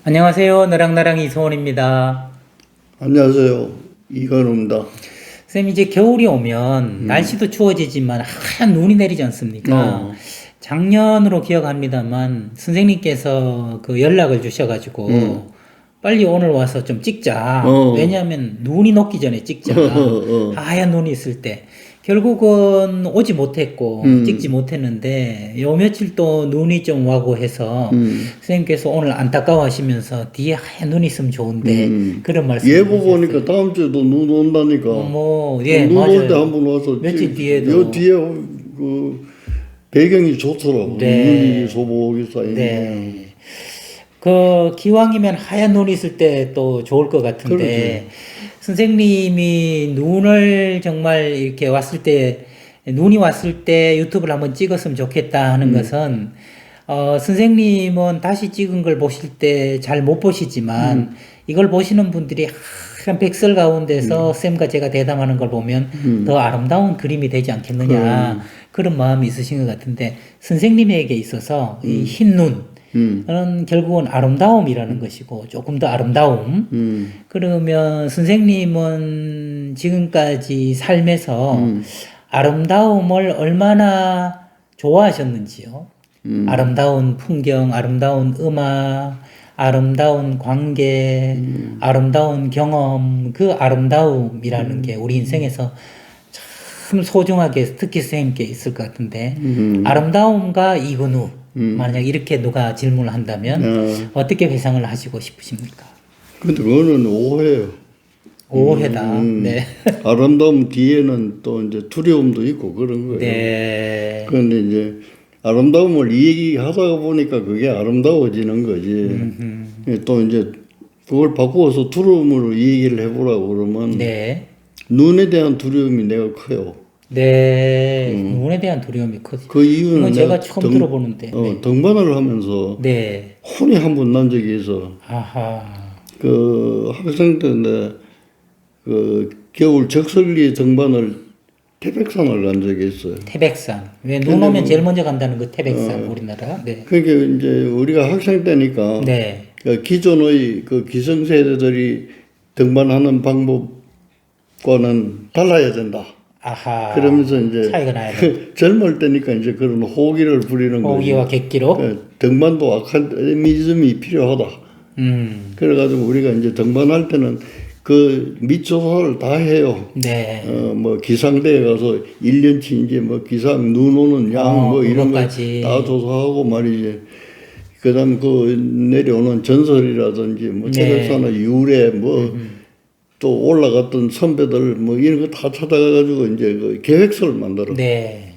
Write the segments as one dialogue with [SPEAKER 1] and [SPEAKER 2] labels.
[SPEAKER 1] 안녕하세요. 너랑나랑 이소원입니다.
[SPEAKER 2] 안녕하세요. 이건우입니다.
[SPEAKER 1] 쌤, 이제 겨울이 오면 날씨도 추워지지만 하얀 눈이 내리지 않습니까?
[SPEAKER 2] 어.
[SPEAKER 1] 작년으로 기억합니다만 선생님께서 그 연락을 주셔가지고 빨리 오늘 와서 좀 찍자.
[SPEAKER 2] 어.
[SPEAKER 1] 왜냐하면 눈이 녹기 전에 찍자. 하얀 눈이 있을 때. 결국은 오지 못했고 찍지 못했는데 요 며칠 또 눈이 좀 와고 해서 선생님께서 오늘 안타까워하시면서 뒤에 하얀 눈이 있으면 좋은데 그런 말씀
[SPEAKER 2] 예보 보니까 다음 주에도 눈 온다니까.
[SPEAKER 1] 예,
[SPEAKER 2] 눈
[SPEAKER 1] 맞아요.
[SPEAKER 2] 올 때 한번 와서
[SPEAKER 1] 며칠 뒤에도.
[SPEAKER 2] 요 뒤에 그 배경이 좋더라고.
[SPEAKER 1] 네.
[SPEAKER 2] 눈이 소복이 쌓이네.
[SPEAKER 1] 네. 그 기왕이면 하얀 눈이 있을 때 또 좋을 것 같은데 선생님이 눈을 정말 이렇게 왔을 때 눈이 왔을 때 유튜브를 한번 찍었으면 좋겠다 하는 것은 선생님은 다시 찍은 걸 보실 때 잘 못 보시지만 이걸 보시는 분들이 하얀 백설 가운데서 쌤과 제가 대담하는 걸 보면 더 아름다운 그림이 되지 않겠느냐 그런 마음이 있으신 것 같은데 선생님에게 있어서 이 흰 눈, 는 결국은 아름다움이라는 것이고 조금 더 아름다움. 그러면 선생님은 지금까지 삶에서 아름다움을 얼마나 좋아하셨는지요? 아름다운 풍경, 아름다운 음악, 아름다운 관계, 아름다운 경험, 그 아름다움이라는 게 우리 인생에서 참 소중하게 특히 선생님께 있을 것 같은데 아름다움과 이근우 만약 이렇게 누가 질문을 한다면 어떻게 회상을 하시고 싶으십니까?
[SPEAKER 2] 근데 그거는 오해예요.
[SPEAKER 1] 오해다. 네.
[SPEAKER 2] 아름다움 뒤에는 또 이제 두려움도 있고 그런 거예요.
[SPEAKER 1] 네.
[SPEAKER 2] 그런데 이제 아름다움을 얘기하다가 보니까 그게 아름다워지는 거지. 또 이제 그걸 바꾸어서 두려움으로 얘기를 해보라고 그러면
[SPEAKER 1] 네.
[SPEAKER 2] 눈에 대한 두려움이 내가 커요.
[SPEAKER 1] 네. 눈에 대한 두려움이 크지.
[SPEAKER 2] 그 이유는
[SPEAKER 1] 이건 제가
[SPEAKER 2] 내가
[SPEAKER 1] 처음 들어보는데. 네.
[SPEAKER 2] 등반을 하면서
[SPEAKER 1] 네.
[SPEAKER 2] 혼이 한 번 난 적이 있어.
[SPEAKER 1] 아하.
[SPEAKER 2] 그 학생 때인데 그 겨울 적설리 등반을 태백산을 간 적이 있어요.
[SPEAKER 1] 태백산. 왜 눈 오면 제일 먼저 간다는 그 태백산 우리나라. 네.
[SPEAKER 2] 그러니까 이제 우리가 학생 때니까
[SPEAKER 1] 네.
[SPEAKER 2] 그 기존의 그 기성세대들이 등반하는 방법과는 달라야 된다.
[SPEAKER 1] 아하.
[SPEAKER 2] 그러면서 이제
[SPEAKER 1] 차이가 나야 돼.
[SPEAKER 2] 젊을 때니까 이제 그런 호기를 부리는 거지.
[SPEAKER 1] 호기와 객기로.
[SPEAKER 2] 등반도 아카데미즘이 필요하다. 그래가지고 우리가 이제 등반할 때는 그 밑조사를 다 해요.
[SPEAKER 1] 네.
[SPEAKER 2] 뭐 기상대에 가서 1년치 이제 뭐 기상 눈 오는 양 뭐 이런 거
[SPEAKER 1] 그것까지.
[SPEAKER 2] 다 조사하고 말이지. 그다음 그 내려오는 전설이라든지 뭐
[SPEAKER 1] 네.
[SPEAKER 2] 태백산의 유래 뭐 또 올라갔던 선배들 뭐 이런 거 다 찾아가가지고 이제 그 계획서를 만들어.
[SPEAKER 1] 네.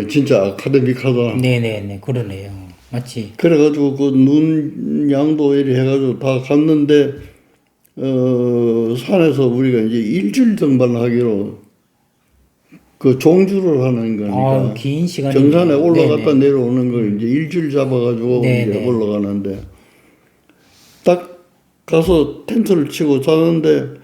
[SPEAKER 2] 진짜 아카데믹하다.
[SPEAKER 1] 네네네. 그러네요. 맞지.
[SPEAKER 2] 그래가지고 그 눈 양도 이렇게 해가지고 다 갔는데 산에서 우리가 이제 일주일 등반하기로 그 종주를 하는 거니까
[SPEAKER 1] 긴 시간이.
[SPEAKER 2] 정산에 올라갔다 내려오는 걸 이제 일주일 잡아가지고 이제
[SPEAKER 1] 네네.
[SPEAKER 2] 올라가는데 딱 가서 텐트를 치고 자는데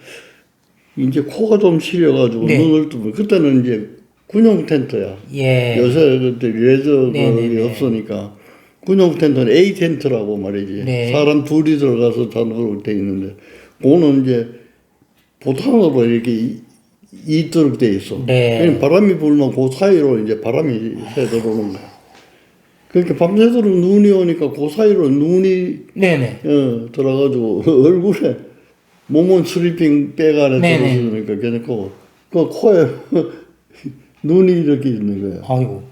[SPEAKER 2] 이제 코가 좀 시려가지고
[SPEAKER 1] 네.
[SPEAKER 2] 눈을 뜨면 그때는 이제 군용 텐트야.
[SPEAKER 1] 예.
[SPEAKER 2] 요새 그때 레저가
[SPEAKER 1] 네네네.
[SPEAKER 2] 없으니까 군용 텐트는 A 텐트라고 말이지.
[SPEAKER 1] 네.
[SPEAKER 2] 사람 둘이 들어가서 자도록 돼 있는데 그거는 이제 보탄으로 이렇게 있도록 돼 있어.
[SPEAKER 1] 네.
[SPEAKER 2] 그러니까 바람이 불면 그 사이로 이제 바람이 새 들어오는 거야. 그러니까 밤새도록 눈이 오니까 그 사이로 눈이
[SPEAKER 1] 네네.
[SPEAKER 2] 들어가지고 얼굴에 몸은 슬리핑 백 안에
[SPEAKER 1] 네네.
[SPEAKER 2] 들어있으니까 괜찮고 그 코에 눈이 이렇게 있는 거야.
[SPEAKER 1] 아이고.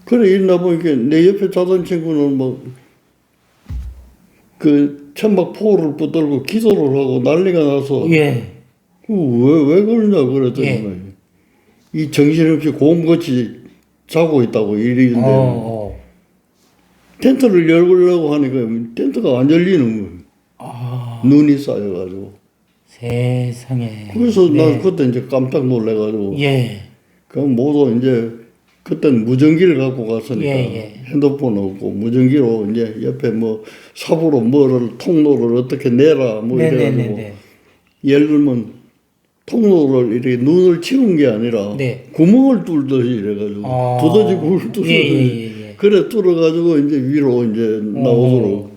[SPEAKER 2] 그래 있나 보니까 내 옆에 자던 친구는 뭐 그 천막 포를 붙들고 기도를 하고 난리가 나서
[SPEAKER 1] 예.
[SPEAKER 2] 왜 그러냐 그랬더니
[SPEAKER 1] 예.
[SPEAKER 2] 이 정신없이 곰같이 자고 있다고 이러는데 텐트를 열려고 하니까 텐트가 안 열리는 거예요. 눈이 쌓여가지고.
[SPEAKER 1] 세상에.
[SPEAKER 2] 그래서
[SPEAKER 1] 네.
[SPEAKER 2] 난 그때 이제 깜짝 놀래가지고
[SPEAKER 1] 예.
[SPEAKER 2] 그 모두 이제 그때는 무전기를 갖고 갔으니까
[SPEAKER 1] 예.
[SPEAKER 2] 핸드폰 없고 무전기로 이제 옆에 뭐 삽으로 뭐를 통로를 어떻게 내라 뭐 이래가지고
[SPEAKER 1] 네네네네.
[SPEAKER 2] 예를 들면 통로를 이렇게 눈을 치운 게 아니라
[SPEAKER 1] 네.
[SPEAKER 2] 구멍을 뚫듯이 이래가지고 두더지 구멍을 뚫듯이
[SPEAKER 1] 예.
[SPEAKER 2] 그래 뚫어가지고 이제 위로 이제 나오도록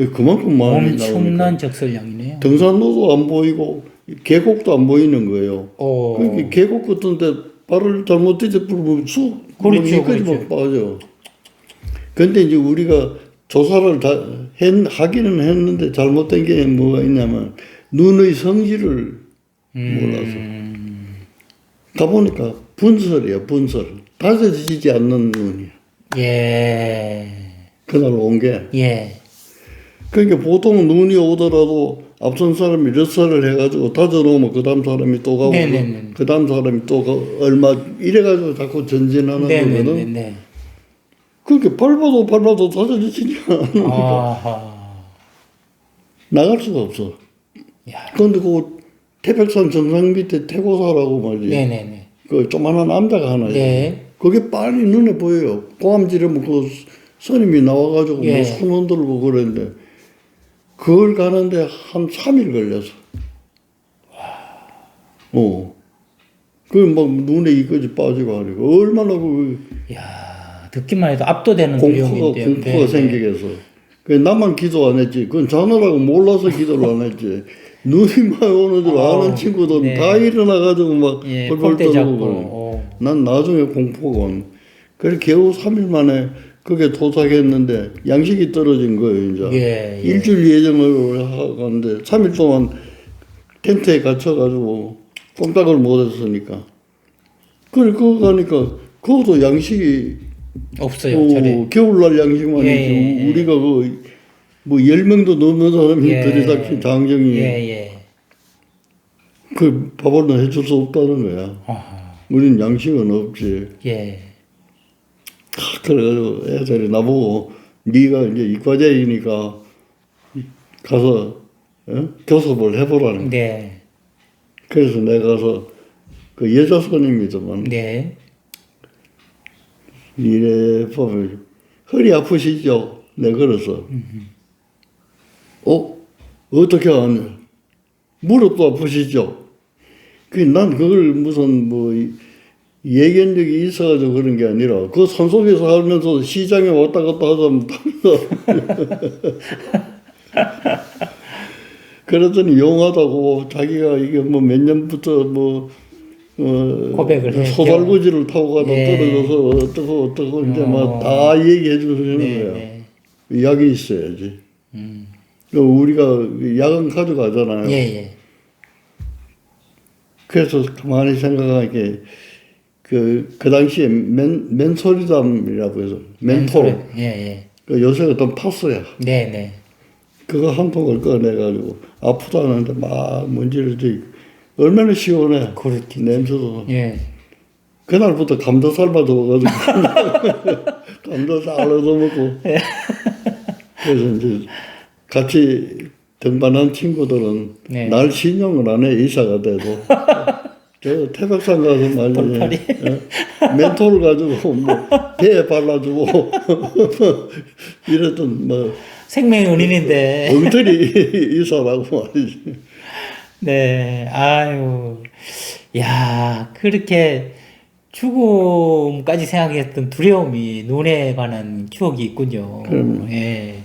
[SPEAKER 2] 그만큼 많이
[SPEAKER 1] 엄청난
[SPEAKER 2] 나오니까
[SPEAKER 1] 적설량이네요.
[SPEAKER 2] 등산로도 안 보이고 계곡도 안 보이는 거예요.
[SPEAKER 1] 오.
[SPEAKER 2] 그러니까 계곡 같은데 발을 잘못 디뎌보면 쑥
[SPEAKER 1] 그렇죠,
[SPEAKER 2] 여기까지
[SPEAKER 1] 그렇죠.
[SPEAKER 2] 막 빠져. 근데 이제 우리가 조사를 하기는 했는데 잘못된 게 뭐가 있냐면 눈의 성질을 몰라서 가보니까 분설이야, 분설. 다져지지 않는 눈이야.
[SPEAKER 1] 예.
[SPEAKER 2] 그날 온 게.
[SPEAKER 1] 예.
[SPEAKER 2] 그러니까 보통 눈이 오더라도 앞선 사람이 몇 살을 해가지고 다져놓으면 그 다음 사람이 또 가고
[SPEAKER 1] 네네네.
[SPEAKER 2] 그 다음 사람이 또 얼마 이래가지고 자꾸 전진하는 거거든.
[SPEAKER 1] 네네네.
[SPEAKER 2] 그렇게 밟아도 다져지지 않으니까
[SPEAKER 1] 아하.
[SPEAKER 2] 나갈 수가 없어.
[SPEAKER 1] 야.
[SPEAKER 2] 그런데 그 태백산 정상 밑에 태고사라고 말이지.
[SPEAKER 1] 네네네.
[SPEAKER 2] 그 조만한 남자가 하나 있어.
[SPEAKER 1] 네.
[SPEAKER 2] 그게 빨리 눈에 보여요. 고함지르면 그 스님이 나와가지고
[SPEAKER 1] 예.
[SPEAKER 2] 뭐 손 흔들고 그랬는데 그걸 가는데 한 3일 걸렸어. 그막 눈에 이까지 빠지고 하니까 얼마나 그
[SPEAKER 1] 야, 듣기만 해도 압도되는
[SPEAKER 2] 공포가
[SPEAKER 1] 두려움인데요. 네,
[SPEAKER 2] 생기겠어. 그 나만 기도 안 했지. 그건 자느라고 몰라서 기도를 안 했지. 눈이 막 오는 줄 아는 친구들은
[SPEAKER 1] 네.
[SPEAKER 2] 다 일어나가지고 막
[SPEAKER 1] 예,
[SPEAKER 2] 벌벌
[SPEAKER 1] 폴대 잡고.
[SPEAKER 2] 떨고 그래.
[SPEAKER 1] 오.
[SPEAKER 2] 난 나중에 공포가 온. 그래 겨우 3일 만에 그게 도착했는데 양식이 떨어진 거예요. 이제
[SPEAKER 1] 예, 예.
[SPEAKER 2] 일주일 예정을 하고 갔는데 3일 동안 텐트에 갇혀가지고 꼼짝을 못했으니까. 그래 그거 가니까 그것도 양식이
[SPEAKER 1] 없어요. 절에.
[SPEAKER 2] 겨울날 양식만
[SPEAKER 1] 예,
[SPEAKER 2] 있지.
[SPEAKER 1] 예, 예.
[SPEAKER 2] 우리가 그 뭐 10명도 넘는 사람이
[SPEAKER 1] 예.
[SPEAKER 2] 들이닥친 장정이
[SPEAKER 1] 예, 예.
[SPEAKER 2] 그 밥을 해줄 수 없다는 거야.
[SPEAKER 1] 아하.
[SPEAKER 2] 우린 양식은 없지.
[SPEAKER 1] 예.
[SPEAKER 2] 그래가지고 애들이 나보고 네가 이제 이과제이니까 가서 교섭을 해보라는 거야.
[SPEAKER 1] 네.
[SPEAKER 2] 그래서 내가 가서 그 여자 손님이더만
[SPEAKER 1] 네.
[SPEAKER 2] 이래 보면 허리 아프시죠? 내가 그랬어. 어떻게 하냐? 무릎도 아프시죠? 난 그걸 무슨 뭐 예견 적이 있어가지고 그런 게 아니라 그 산속에서 살면서 시장에 왔다 갔다 하자면 그랬더니 용하다고 자기가 이게 뭐 몇 년부터
[SPEAKER 1] 고백을 해요.
[SPEAKER 2] 소달구지를 타고 가다
[SPEAKER 1] 예.
[SPEAKER 2] 떨어져서 어떻고 이제 막 다 얘기해 주시는
[SPEAKER 1] 네,
[SPEAKER 2] 거야.
[SPEAKER 1] 네.
[SPEAKER 2] 약이 있어야지. 우리가 약은 가져가잖아요.
[SPEAKER 1] 예, 예.
[SPEAKER 2] 그래서 가만히 생각하니까 그 당시에 맨소리담이라고 해서 멘톨.
[SPEAKER 1] 예, 예.
[SPEAKER 2] 그 요새 어떤 파스야.
[SPEAKER 1] 네, 네.
[SPEAKER 2] 그거 한 통을 꺼내가지고 아프다는데 막 먼지를 쥐. 얼마나 시원해.
[SPEAKER 1] 그렇겠지.
[SPEAKER 2] 냄새도.
[SPEAKER 1] 예.
[SPEAKER 2] 그날부터 감자살 받아가지고 감자살 얻어먹고. 그래서 이제 같이 등반한 친구들은
[SPEAKER 1] 네.
[SPEAKER 2] 날 신용을 안 해. 이사가 돼도. 저 태백산 가서 말이야. 멘토를 가지고 뭐 배에 발라주고 이랬던 뭐
[SPEAKER 1] 생명의 은인인데.
[SPEAKER 2] 엉터리 이사라고 말이지.
[SPEAKER 1] 네. 아유. 야, 그렇게 죽음까지 생각했던 두려움이 눈에 관한 추억이 있군요. 예.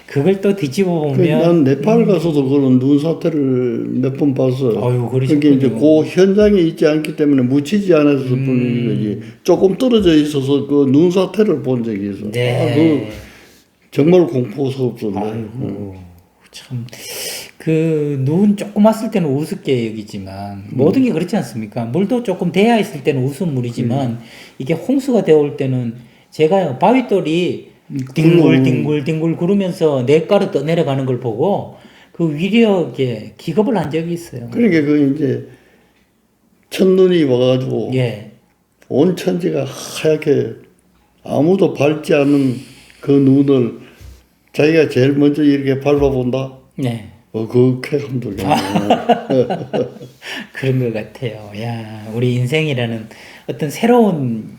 [SPEAKER 1] 그걸 또 뒤집어 보면
[SPEAKER 2] 난 네팔 가서도 그런 눈 사태를 몇 번 봤어요.
[SPEAKER 1] 아유,
[SPEAKER 2] 그게 이제
[SPEAKER 1] 그러시군요.
[SPEAKER 2] 그 현장에 있지 않기 때문에 묻히지 않았을 뿐인 거지. 조금 떨어져 있어서 그 눈 사태를 본 적이 있어.
[SPEAKER 1] 네.
[SPEAKER 2] 정말 공포스럽던데.
[SPEAKER 1] 아이고, 참. 그, 눈 조금 왔을 때는 우습게 여기지만, 모든 게 그렇지 않습니까? 물도 조금 대야 있을 때는 우스운 물이지만, 이게 홍수가 되어 올 때는, 제가요, 바위돌이 뒹굴 구르면서 냇가로 떠내려가는 걸 보고, 그 위력에 기겁을 한 적이 있어요.
[SPEAKER 2] 그러니까 그 이제 첫눈이 와가지고
[SPEAKER 1] 예.
[SPEAKER 2] 온 천지가 하얗게 아무도 밟지 않은 그 눈을 자기가 제일 먼저 이렇게 밟아본다.
[SPEAKER 1] 네.
[SPEAKER 2] 그 쾌감독이야.
[SPEAKER 1] 그런 것 같아요. 야, 우리 인생이라는 어떤 새로운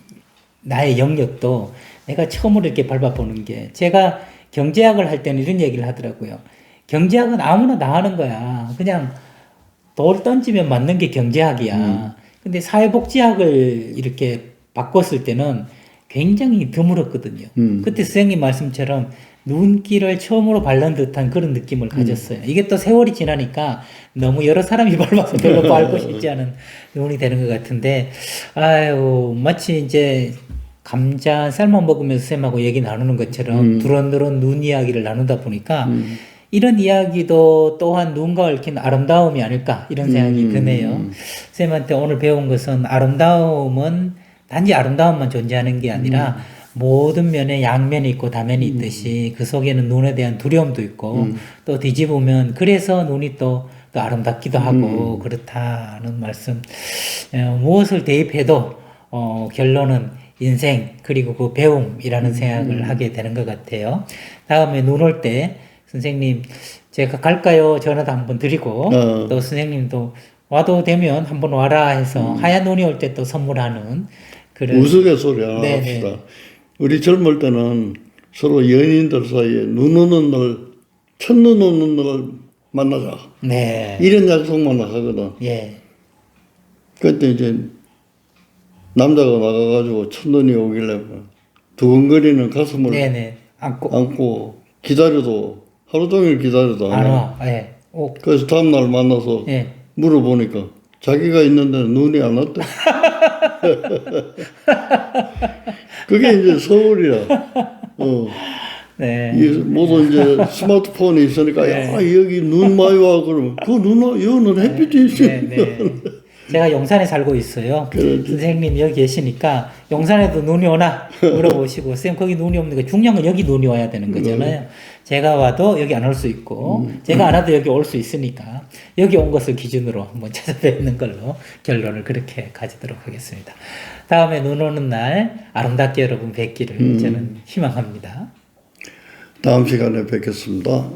[SPEAKER 1] 나의 영역도 내가 처음으로 이렇게 밟아보는 게, 제가 경제학을 할 때는 이런 얘기를 하더라고요. 경제학은 아무나 다 하는 거야. 그냥 돌 던지면 맞는 게 경제학이야. 근데 사회복지학을 이렇게 바꿨을 때는 굉장히 드물었거든요. 그때 선생님 말씀처럼 눈길을 처음으로 밟는 듯한 그런 느낌을 가졌어요. 이게 또 세월이 지나니까 너무 여러 사람이 밟아서 별로 밟고 싶지 않은 눈이 되는 것 같은데, 아유, 마치 이제 감자 삶아 먹으면서 쌤하고 얘기 나누는 것처럼 두런두런 눈 이야기를 나누다 보니까 이런 이야기도 또한 눈과 얽힌 아름다움이 아닐까 이런 생각이 드네요. 쌤한테 오늘 배운 것은 아름다움은 단지 아름다움만 존재하는 게 아니라 모든 면에 양면이 있고 다면이 있듯이 그 속에는 눈에 대한 두려움도 있고 또 뒤집으면 그래서 눈이 또 아름답기도 하고 그렇다는 말씀. 무엇을 대입해도 결론은 인생 그리고 그 배움이라는 생각을 하게 되는 것 같아요. 다음에 눈 올 때 선생님 제가 갈까요? 전화도 한번 드리고 또 선생님도 와도 되면 한번 와라 해서 하얀 눈이 올 때 또 선물하는 그런
[SPEAKER 2] 우스갯소리 하나 합시다. 우리 젊을 때는 서로 연인들 사이에 눈 오는 날, 첫눈 오는 날 만나자.
[SPEAKER 1] 네.
[SPEAKER 2] 이런 약속만 하거든.
[SPEAKER 1] 예.
[SPEAKER 2] 그때 이제 남자가 나가가지고 첫눈이 오길래 두근거리는 가슴을
[SPEAKER 1] 네네.
[SPEAKER 2] 안고 기다려도 하루 종일 기다려도 안
[SPEAKER 1] 안
[SPEAKER 2] 와.
[SPEAKER 1] 와. 예. 오.
[SPEAKER 2] 그래서 다음날 만나서
[SPEAKER 1] 예.
[SPEAKER 2] 물어보니까 자기가 있는데 눈이 안 왔대. 그게 이제 서울이야.
[SPEAKER 1] 네.
[SPEAKER 2] 이 모두 이제 스마트폰이 있으니까 야 여기 눈 많이 와 그러면 그 눈 와 여기는 햇빛이 있어.
[SPEAKER 1] 네, 네. 제가 용산에 살고 있어요.
[SPEAKER 2] 그렇지.
[SPEAKER 1] 선생님 여기 계시니까 용산에도 눈이 오나 물어보시고 쌤 거기 눈이 없는데 중요한 건 여기 눈이 와야 되는 거잖아요. 제가 와도 여기 안 올 수 있고 제가 안 와도 여기 올 수 있으니까 여기 온 것을 기준으로 한번 찾아뵙는 걸로 결론을 그렇게 가지도록 하겠습니다. 다음에 눈 오는 날 아름답게 여러분 뵙기를 저는 희망합니다.
[SPEAKER 2] 다음 시간에 뵙겠습니다.